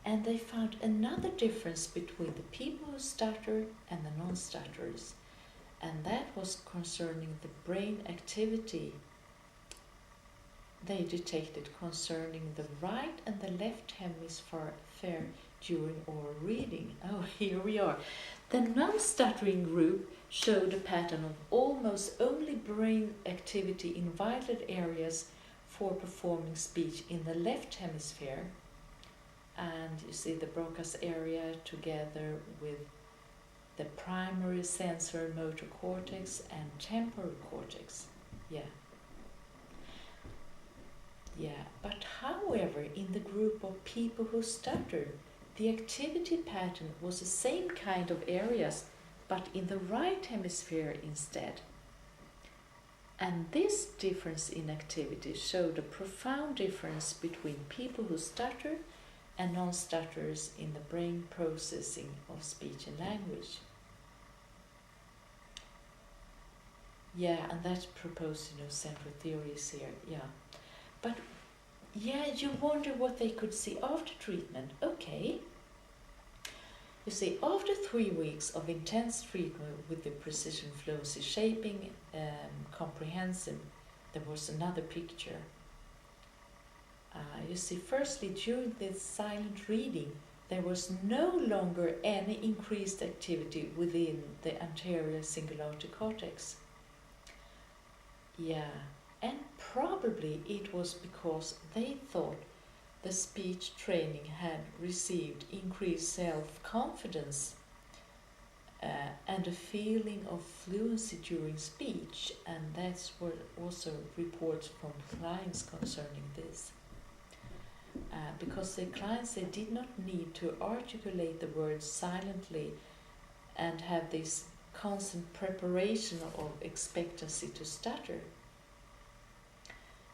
And they found another difference between the people who stutter and the non-stutterers, and that was concerning the brain activity they detected concerning the right and the left hemisphere during oral reading. Oh, here we are. The non-stuttering group showed a pattern of almost only brain activity in vital areas for performing speech in the left hemisphere. And you see the Broca's area together with the primary sensory motor cortex and temporal cortex. But however, in the group of people who stutter, the activity pattern was the same kind of areas, but in the right hemisphere instead. And this difference in activity showed a profound difference between people who stutter and non-stutterers in the brain processing of speech and language. And that's proposed, central theories here, But, you wonder what they could see after treatment. Okay. You see, after 3 weeks of intense treatment with the precision fluency shaping comprehensive, there was another picture. You see, firstly, during this silent reading, there was no longer any increased activity within the anterior cingulate cortex. And probably it was because they thought the speech training had received increased self-confidence and a feeling of fluency during speech, and that's what also reports from clients concerning this. Because the clients, they did not need to articulate the words silently and have this constant preparation of expectancy to stutter.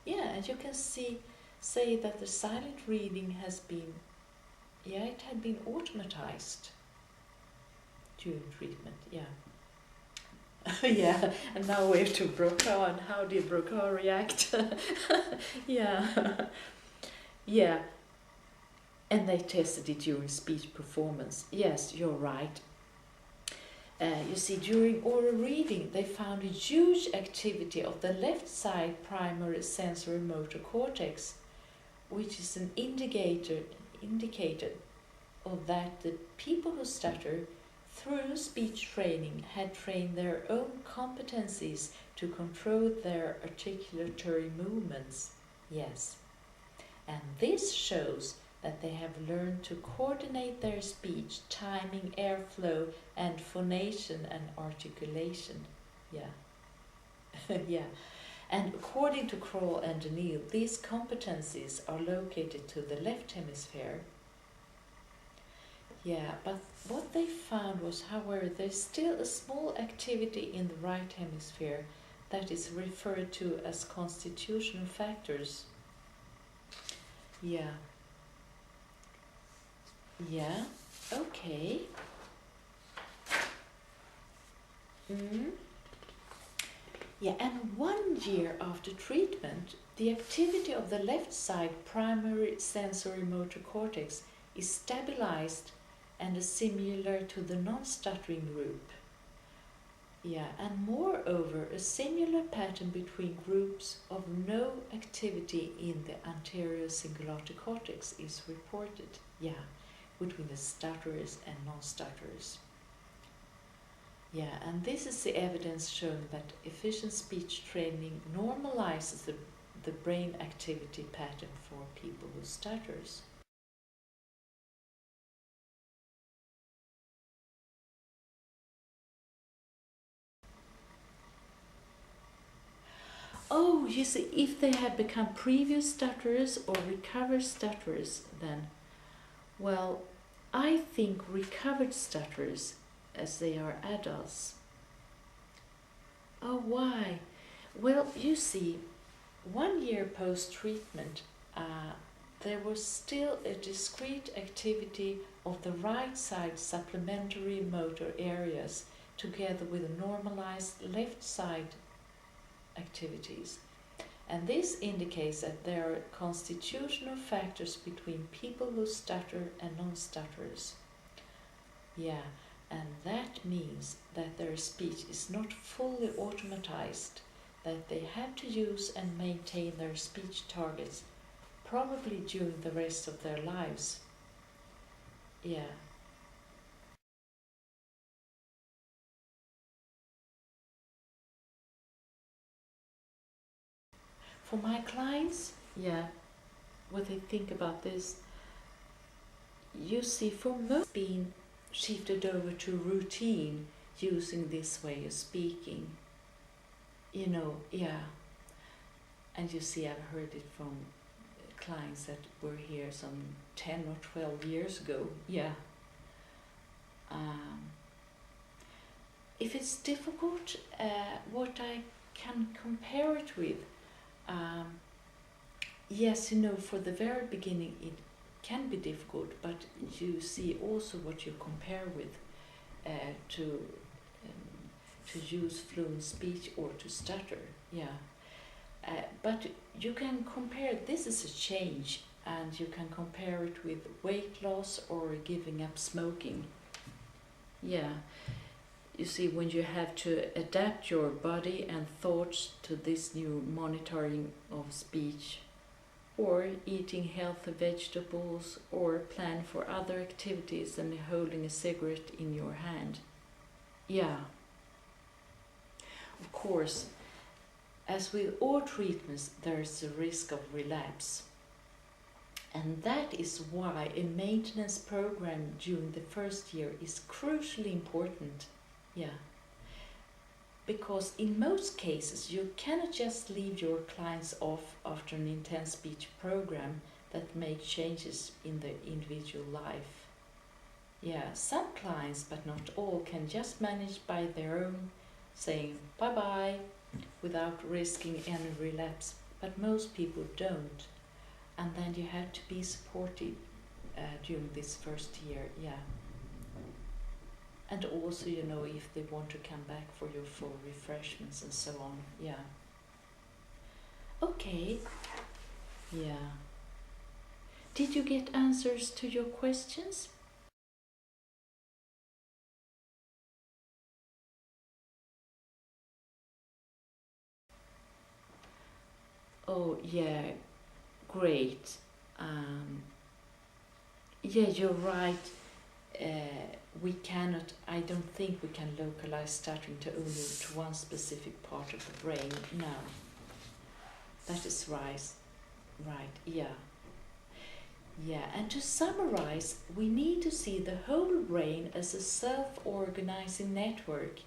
And you can say that the silent reading has been, it had been automatized during treatment, and now we're to Broca, and how did Broca react? And they tested it during speech performance. Yes, you're right. You see, during oral reading, they found a huge activity of the left side primary sensory motor cortex, which is an indicator of that the people who stutter through speech training had trained their own competencies to control their articulatory movements. And this shows that they have learned to coordinate their speech, timing, airflow, and phonation and articulation. And according to Kroll and O'Neill, these competencies are located to the left hemisphere. But what they found was, however, there's still a small activity in the right hemisphere that is referred to as constitutional factors. Okay. And 1 year after treatment, the activity of the left side primary sensory motor cortex is stabilized and is similar to the non-stuttering group. And moreover, a similar pattern between groups of no activity in the anterior cingulate cortex is reported. Between the stutterers and non-stutterers. And this is the evidence showing that efficient speech training normalizes the brain activity pattern for people who stutters. you see, if they have become previous stutterers or recovered stutterers, then, well, I think recovered stutterers, as they are adults. Oh, why? Well, you see, 1 year post-treatment, there was still a discrete activity of the right side supplementary motor areas together with normalized left side activities. And this indicates that there are constitutional factors between people who stutter and non-stutterers. Yeah, and that means that their speech is not fully automatized, that they have to use and maintain their speech targets, probably during the rest of their lives. Yeah. For my clients, yeah, what they think about this, you see, for most being shifted over to routine using this way of speaking, yeah. And you see, I've heard it from clients that were here some 10 or 12 years ago, yeah. If it's difficult, what I can compare it with, yes, for the very beginning it can be difficult, but you see also what you compare with to use fluent speech or to stutter, yeah. But you can compare, this is a change, and you can compare it with weight loss or giving up smoking. Yeah, you see, when you have to adapt your body and thoughts to this new monitoring of speech, or eating healthy vegetables, or plan for other activities than holding a cigarette in your hand. Yeah. Of course, as with all treatments, there is a risk of relapse. And that is why a maintenance program during the first year is crucially important. Yeah. Because in most cases, you cannot just leave your clients off after an intense speech program that makes changes in their individual life. Yeah, some clients, but not all, can just manage by their own, saying bye-bye without risking any relapse, but most people don't. And then you have to be supportive during this first year, yeah. And also, if they want to come back for your full refreshments and so on, yeah. Okay, yeah. Did you get answers to your questions? Oh, yeah, great. Yeah, you're right. I don't think we can localize stuttering to only to one specific part of the brain. No, that is right. Right, yeah. Yeah, and to summarize, we need to see the whole brain as a self-organizing network.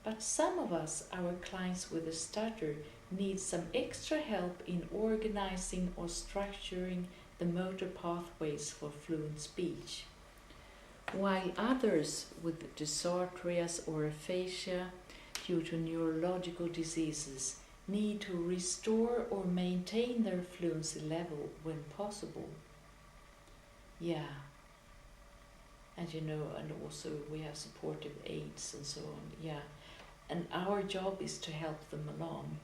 But some of us, our clients with a stutter, need some extra help in organizing or structuring the motor pathways for fluent speech. While others with dysarthrias or aphasia due to neurological diseases need to restore or maintain their fluency level when possible. Yeah. And and also we have supportive aids and so on, yeah. And our job is to help them along.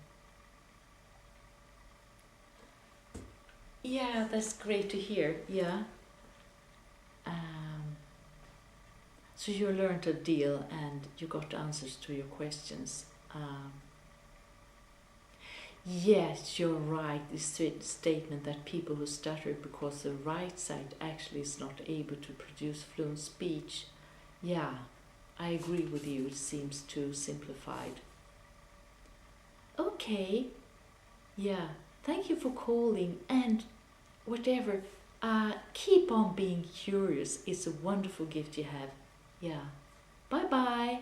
Yeah, that's great to hear, yeah. So you learned a deal and you got answers to your questions. Yes, you're right, this statement that people who stutter because the right side actually is not able to produce fluent speech. Yeah, I agree with you, it seems too simplified. Okay, yeah, thank you for calling, and whatever, keep on being curious. It's a wonderful gift you have. Yeah. Bye-bye.